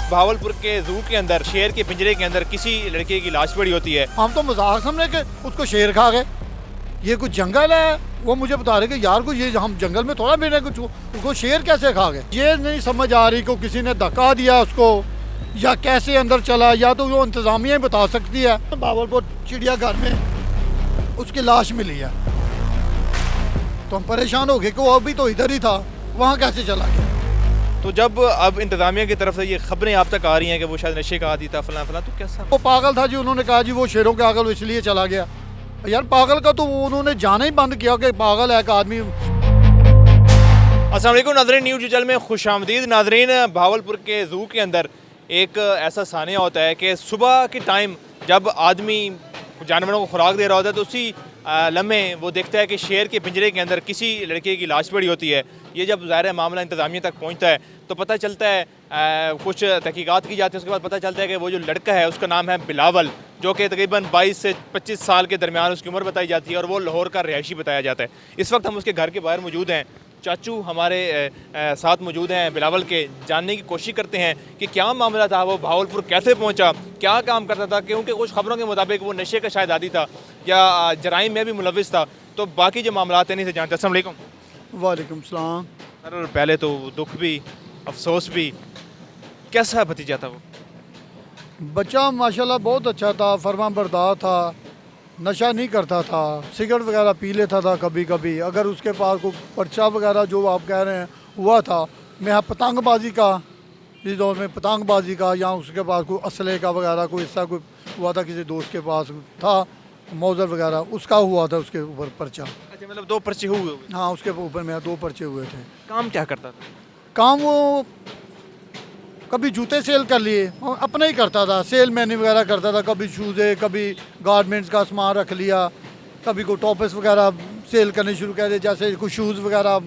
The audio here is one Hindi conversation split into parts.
भावलपुर के जू के अंदर शेर के पिंजरे के अंदर किसी लड़के की लाश पड़ी होती है। हम तो मजाक समझे कि उसको शेर खा गए, ये कुछ जंगल है। वो मुझे बता रहे कि यार कुछ ये हम जंगल में थोड़ा मिल रहे कुछ, उसको शेर कैसे खा गए। ये नहीं समझ आ रही को किसी ने धक्का दिया उसको या कैसे अंदर चला, या तो वो इंतजामिया ही बता सकती है। भावलपुर चिड़ियाघर में उसकी लाश मिली है तो हम परेशान हो गए कि वो अभी तो इधर ही था, वहाँ कैसे चला गया। तो जब अब इंतजामिया की तरफ से ये खबरें आप तक आ रही हैं कि वो शायद नशे का आदी था फलां फलां, तो कैसा? वो पागल था जी, उन्होंने कहा जी वो शेरों के आगल इसलिए चला गया। यार पागल का तो उन्होंने जाना ही बंद किया कि पागल है एक आदमी। अस्सलाम वालेकुम नाज़रीन, न्यूज़ डिजिटल में खुशामदीद। नाज़रीन, भावलपुर के ज़ू के अंदर एक ऐसा सानिया होता है कि सुबह के टाइम जब आदमी जानवरों को खुराक दे रहा होता है तो उसी लम्हे वो देखता है कि शेर के पिंजरे के अंदर किसी लड़के की लाश पड़ी होती है। ये जब ज़ाहिर मामला इंतज़ामिया तक पहुँचता है तो पता चलता है, कुछ तहकीकात की जाती है, उसके बाद पता चलता है कि वो जो लड़का है उसका नाम है बिलावल, जो कि तकरीबन 22 से 25 साल के दरमियान उसकी उम्र बताई जाती है और वो लाहौर का रिहायशी बताया जाता है। इस वक्त हम उसके घर के बाहर मौजूद हैं। चाचू हमारे साथ मौजूद हैं बिलावल के। जानने की कोशिश करते हैं कि क्या मामला था, वो भावलपुर कैसे पहुंचा, क्या काम करता था, क्योंकि कुछ खबरों के मुताबिक वो नशे का शायद आदी था या जराइम में भी मुलविस था। तो बाकी जो मामला नहीं से जानते। अस्सलाम वालेकुम। वालेकुम सलाम। सर पहले तो दुख भी अफसोस भी, कैसा भतीजा था वो? बच्चा माशाल्लाह बहुत अच्छा था, फरमाबरदार था, नशा नहीं करता था, सिगरेट वगैरह पी लेता था कभी कभी। अगर उसके पास कोई पर्चा वगैरह जो आप कह रहे हैं हुआ था, मैं पतंगबाजी का, इस दौर में पतंगबाजी का, या उसके पास कोई असले का वगैरह कोई ऐसा कोई हुआ था, किसी दोस्त के पास था मौजर वगैरह, उसका हुआ था उसके ऊपर पर्चा। अच्छा, मतलब 2 पर्चे हुए? हाँ, उसके ऊपर मेरा 2 पर्चे हुए थे। काम क्या करता था? काम वो कभी जूते सेल कर लिए, अपना ही करता था, सेल मैन वगैरह करता था। कभी शूज़े, कभी गारमेंट्स का सामान रख लिया, कभी कोई टॉप्स वगैरह सेल करने शुरू कर दिए, जैसे कोई शूज़ वगैरह,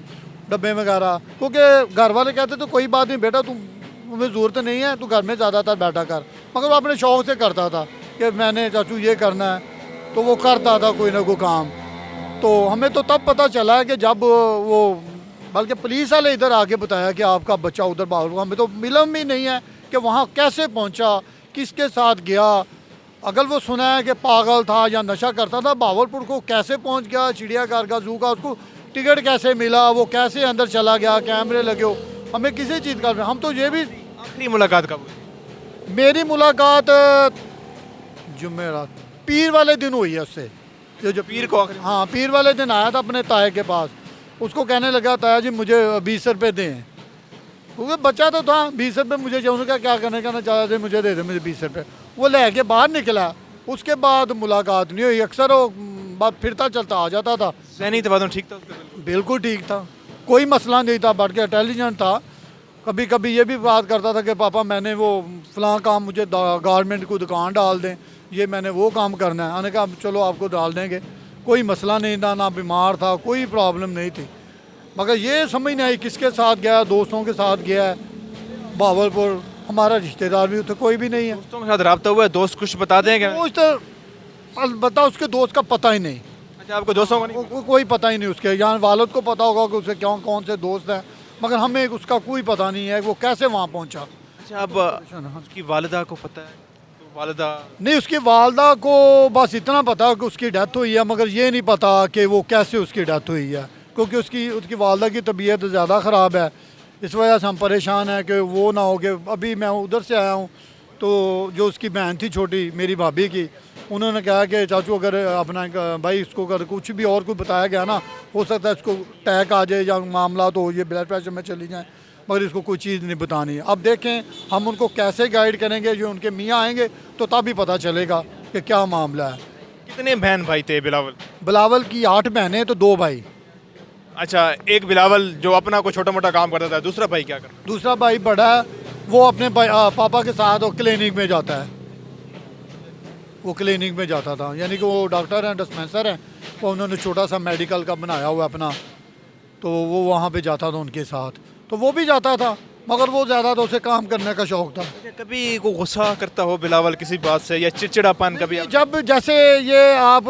डब्बे वगैरह। क्योंकि घर वाले कहते तो कोई बात नहीं बेटा, तुम्हें ज़रूरत नहीं है, तू घर में ज़्यादातर बैठा कर। मगर वो अपने शौक़ से करता था कि मैंने चाचू ये करना है, तो वो करता था कोई ना कोई काम। तो हमें तो तब पता चला है कि जब वो, बल्कि पुलिस वाले इधर आके बताया कि आपका बच्चा उधर भावलपुर, हमें तो मिलम ही नहीं है कि वहाँ कैसे पहुँचा, किसके साथ गया। अगर वो सुना है कि पागल था या नशा करता था, भावलपुर को कैसे पहुँच गया, चिड़ियाघर का, जू का, उसको टिकट कैसे मिला, वो कैसे अंदर चला गया, कैमरे लगे हो, हमें किसी चीज़ का। हम तो ये भी, आखिरी मुलाकात कब हुई? मेरी मुलाकात जुमेरात पीर वाले दिन हुई है उससे। ये जो पीर को आखिरी? हाँ, पीर वाले दिन आया था अपने ताए के पास। उसको कहने लगा ताया जी मुझे 20 रुपये दें, क्योंकि बच्चा तो था। 20 रुपये मुझे जो, उन्होंने क्या करने का ना, चाचा जी मुझे दे दे मुझे 20 रुपये। वो ले के बाहर निकला, उसके बाद मुलाकात नहीं हुई। अक्सर वो बात फिरता चलता आ जाता था। ज़हनी तवाज़ुन ठीक था उसका? बिल्कुल ठीक था, कोई मसला नहीं था, बढ़ के इंटेलिजेंट था। कभी कभी ये भी बात करता था कि पापा मैंने वो फ़लाँ काम, मुझे गारमेंट को दुकान डाल दें, ये मैंने वो काम करना है। मैंने कहा चलो आपको डाल देंगे, कोई मसला नहीं था, ना बीमार था, कोई प्रॉब्लम नहीं थी। मगर ये समझ नहीं आई किसके साथ गया, दोस्तों के साथ गया है भावलपुर। हमारा रिश्तेदार भी उसे कोई भी नहीं है। दोस्तों के साथ रब्ता हुआ है? दोस्त कुछ बताते हैं क्या? दोस्त अलबत्ता उसके दोस्त का पता ही नहीं। अच्छा, आपको दोस्तों को नहीं? कोई पता ही नहीं उसके। यहाँ वालिद को पता होगा कि उसे क्यों कौन से दोस्त हैं, मगर हमें उसका कोई पता नहीं है वो कैसे वहाँ पहुँचा। अच्छा, अब उसकी वालिदा को पता है? तो वालिदा नहीं, उसकी वालदा को बस इतना पता कि उसकी डेथ हुई है, मगर ये नहीं पता कि वो कैसे उसकी डेथ हुई है, क्योंकि उसकी वालदा की तबीयत ज़्यादा ख़राब है। इस वजह से हम परेशान हैं कि वो ना हो कि अभी मैं उधर से आया हूँ, तो जो उसकी बहन थी छोटी मेरी भाभी की, उन्होंने कहा कि चाचू अगर अपना भाई इसको अगर कुछ भी और कुछ बताया गया ना, हो सकता है इसको अटैक आ जाए या मामला तो ये ब्लड प्रेशर में चली जाए, मगर इसको कोई चीज़ नहीं बतानी है। अब देखें हम उनको कैसे गाइड करेंगे, जो उनके मियाँ आएंगे तो तब ही पता चलेगा कि क्या मामला है। कितने बहन भाई थे बिलावल? बिलावल की 8 बहनें तो 2 भाई। अच्छा, एक बिलावल जो अपना कोई छोटा मोटा काम करता था, दूसरा भाई क्या करता? दूसरा भाई बड़ा है, वो अपने पापा के साथ वो क्लिनिक में जाता है। वो क्लिनिक में जाता था, यानी कि वो डॉक्टर हैं, डिस्पेंसर हैं, वो उन्होंने छोटा सा मेडिकल का बनाया हुआ अपना, तो वो वहाँ पे जाता था उनके साथ। तो वो भी जाता था, मगर वो ज़्यादा तो उसे काम करने का शौक़ था। कभी को गुस्सा करता हो बिलावल किसी बात से, या चिड़चिड़ापन कभी? जब जैसे ये आप,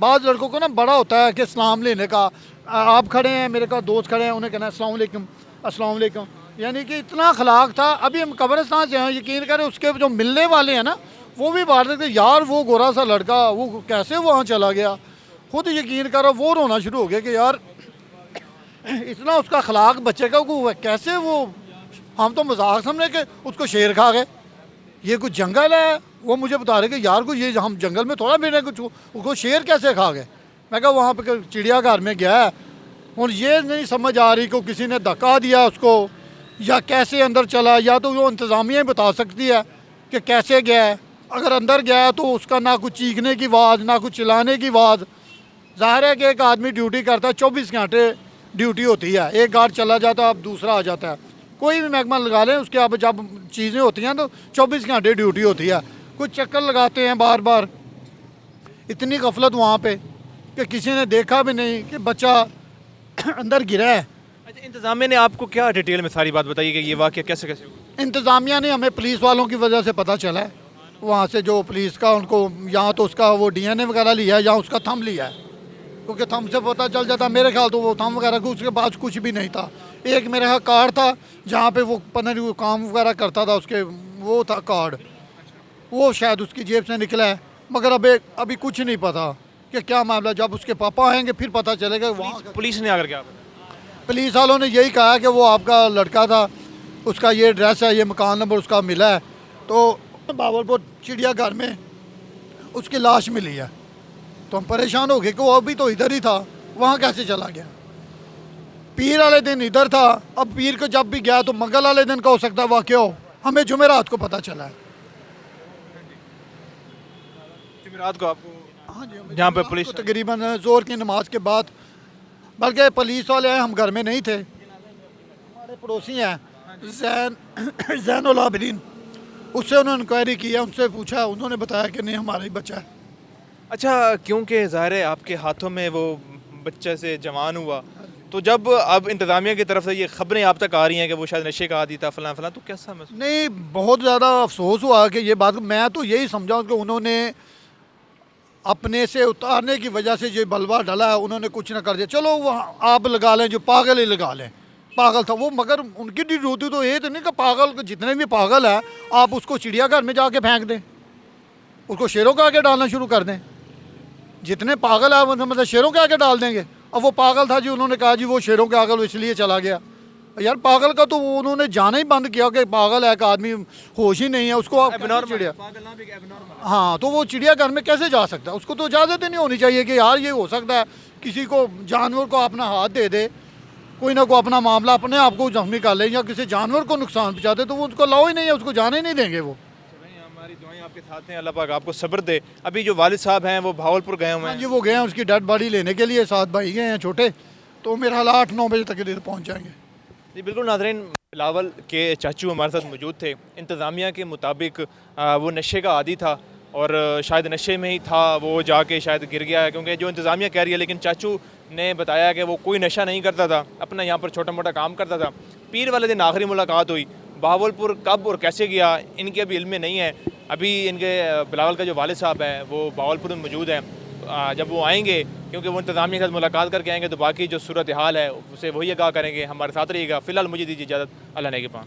बाज़ लड़कों को ना बड़ा होता है कि सलाम लेने का, आप खड़े हैं, मेरे का दोस्त खड़े हैं, उन्हें कहना अस्सलाम वालेकुम, अस्सलाम वालेकुम। यानी कि इतना अखलाक था। अभी हम कब्रिस्तान से हैं, यकीन करें उसके जो मिलने वाले हैं ना वो भी बात रहे थे, यार वो गोरा सा लड़का वो कैसे वहाँ चला गया। खुद यकीन करो वो रोना शुरू हो गया कि यार इतना उसका अखलाक बच्चे का वो कैसे वो, हम तो मजाक समझे कि उसको शेर खा गए। ये कुछ जंगल है, वो मुझे बता रहे कि यार को ये हम जंगल में थोड़ा फिर कुछ, उसको शेर कैसे खा गए। मैं कहा वहाँ पे चिड़ियाघर में गया है, और ये नहीं समझ आ रही कि किसी ने धक्का दिया उसको या कैसे अंदर चला, या तो वो इंतज़ामिया बता सकती है कि कैसे गया है। अगर अंदर गया है तो उसका ना कुछ चीखने की आवाज़ ना कुछ चिल्लाने की आवाज़। ज़ाहिर है कि एक आदमी ड्यूटी करता है, 24 घंटे ड्यूटी होती है, एक गार्ड चला जाता है अब दूसरा आ जाता है। कोई भी महकमा लगा लें उसके अब जब चीज़ें होती हैं तो 24 घंटे ड्यूटी होती है। कुछ चक्कर लगाते हैं बार बार। इतनी गफलत वहाँ पे कि किसी ने देखा भी नहीं कि बच्चा अंदर गिरा है। अच्छा, इंतज़ामिया ने आपको क्या डिटेल में सारी बात बताई कि ये वाक़या कैसे कैसे हुआ? इंतज़ामिया ने हमें पुलिस वालों की वजह से पता चला है, वहाँ से जो पुलिस का उनको यहाँ तो उसका वो DNA वगैरह लिया है या उसका थंब लिया है, क्योंकि थंब से पता चल जाता। मेरे ख्याल तो वो थंब वगैरह उसके पास कुछ भी नहीं था। एक मेरे यहाँ कार्ड था जहाँ पे वो पता नहीं वो काम वगैरह करता था, उसके वो था कार्ड, वो शायद उसकी जेब से निकला है। मगर अभी कुछ नहीं पता कि क्या मामला। जब उसके पापा आएंगे फिर पता चलेगा। वहाँ पुलिस ने आकर क्या पुलिस वालों ने यही कहा कि वो आपका लड़का था, उसका ये एड्रेस है, ये मकान नंबर उसका मिला है। तो बावलपुर चिड़ियाघर में उसकी लाश मिली है। तो हम परेशान हो गए कि वो अभी तो इधर ही था, वहाँ कैसे चला गया। पीर वाले दिन इधर था, अब पीर को जब भी गया तो मंगल वाले दिन का हो सकता है वाक़या हो। हमें जुमेरात को पता चला है। जुमेरात को आपको हाँ जी, जहाँ पे पुलिस तकरीबन जोर की नमाज के बाद, बल्कि पुलिस वाले हैं, हम घर में नहीं थे, हमारे पड़ोसी हैं जैनुल आबिदीन, उससे उन्होंने इंक्वायरी की है, उनसे पूछा, उन्होंने बताया कि नहीं हमारा ही बच्चा है। अच्छा, क्योंकि ज़ाहिर है आपके हाथों में वो बच्चे से जवान हुआ, तो जब अब इंतज़ामिया की तरफ से ये खबरें आप तक आ रही हैं कि वो शायद नशे का आदी था फलां फलां, तो कैसा महसूस? नहीं, बहुत ज़्यादा अफसोस हुआ कि ये बात, मैं तो यही समझा कि उन्होंने अपने से उतारने की वजह से जो बलवा डाला है उन्होंने कुछ ना कर दिया। चलो वो आप लगा लें, जो पागल ही लगा लें, पागल था वो, मगर उनकी ड्यूटी होती तो ये तो नहीं कि पागल जितने भी पागल है आप उसको चिड़ियाघर में जाके फेंक दें, उसको शेरों के आगे डालना शुरू कर दें। जितने पागल है मतलब शेरों के आगे डाल देंगे। अब वो पागल था जी, उन्होंने कहा जी वो शेरों के आगे इसलिए चला गया। यार पागल का तो उन्होंने जाना ही बंद किया कि पागल है, कि आदमी होश ही नहीं है, उसको आप चिड़िया, हाँ तो वो चिड़ियाघर में कैसे जा सकता है? उसको तो इजाज़त ही नहीं होनी चाहिए कि यार ये हो सकता है किसी को जानवर को अपना हाथ दे दे, कोई ना कोई अपना मामला अपने आप को जख्मी कर ले या किसी जानवर को नुकसान पहुँचाते, तो वो उसको लाओ ही नहीं है, उसको जाने ही नहीं देंगे वो। हमारी दुआएं आपके साथ हैं, अल्लाह पाक आपको सब्र दे। अभी जो वालिद साहब हैं वो भावलपुर गए हुए हाँ हैं। जी, वो गए हैं उसकी डेड बॉडी लेने के लिए, 7 भाई गए हैं छोटे, तो मेरा हाल 8-9 बजे तक इधर पहुँच जाएंगे। जी बिल्कुल नाज़रीन, बिलावल के चाचू हमारे साथ मौजूद थे। इंतज़ामिया के मुताबिक वो नशे का आदी था और शायद नशे में ही था वो, जाके शायद गिर गया है, क्योंकि जो इंतज़ामिया कह रही है, लेकिन चाचू ने बताया कि वो कोई नशा नहीं करता था, अपना यहाँ पर छोटा मोटा काम करता था। पीर वाले दिन आखिरी मुलाकात हुई। भावलपुर कब और कैसे गया इनके अभी इल्म में नहीं है। अभी इनके बिलावल का जो वालिद साहब है वो भावलपुर में मौजूद हैं। जब वो आएंगे, क्योंकि वो इंतज़ामिया के साथ मुलाकात करके आएंगे, तो बाकी जो सूरत हाल है उसे वही आगाह करेंगे। हमारे साथ रहिएगा। फ़िलहाल मुझे दीजिए इजाज़त। अल्लाह ने के पास।